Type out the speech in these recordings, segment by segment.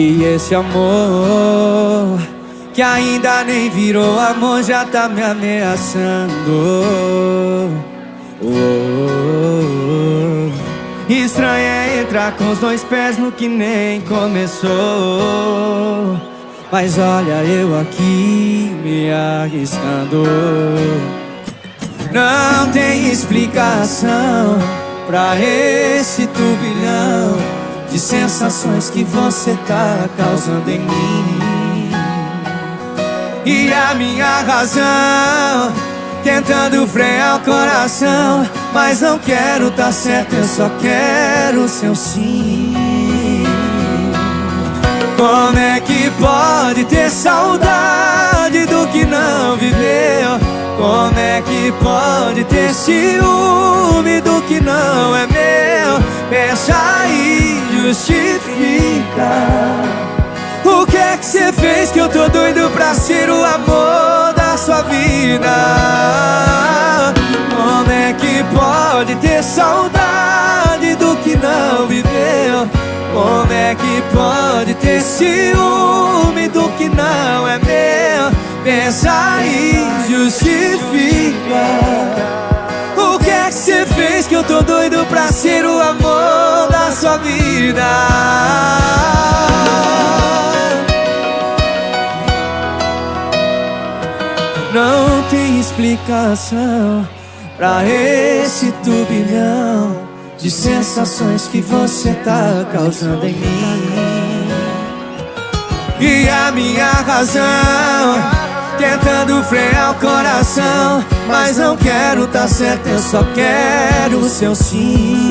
E esse amor que ainda nem virou amor já tá me ameaçando. Estranho é entrar com os dois pés no que nem começou. Mas olha eu aqui me arriscando. Não tem explicação pra esse turbilhão de sensações que você tá causando em mim. E a minha razão tentando frear o coração, mas não quero tá certo, eu só quero o seu sim. Como é que pode ter saudade do que não viveu? Como é que pode ter ciúme do que não é meu? Pensa e justifica. O que é que você fez que eu tô doido pra ser o amor da sua vida? Como é que pode ter saudade do que não viveu? Como é que pode ter ciúme do que não é meu? Pensa e justifica. O que é que você fez que eu tô doido pra ser o amor da sua vida? Não tem explicação pra esse turbilhão de sensações que você tá causando em mim. E a minha razão tentando frear o coração, mas não quero tá certo, eu só quero o seu sim.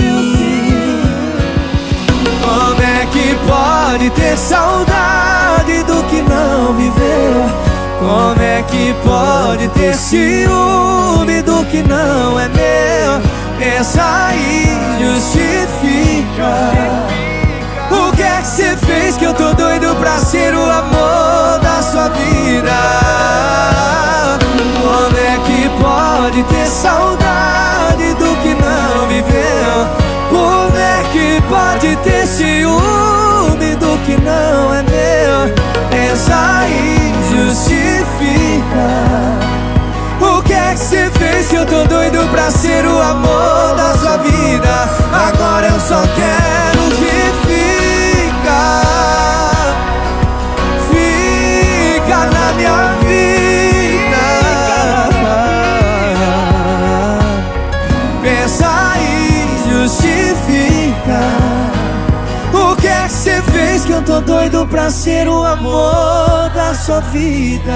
Como é que pode ter saudade do que não viveu? Como é que pode ter ciúme do que não é meu? Pensa e justifica. O que é que você fez que eu tô doido pra ser o amor da sua vida? Como é que pode ter saudade do que não viveu? Como é que pode ter ciúme do que não é meu? Pensa e justifica. O que é que você fez que eu tô doido pra ser o amor da sua vida? Agora eu só quero que fica na minha vida. Pensa e justifica. O que é que você fez que eu tô doido pra ser o amor da sua vida?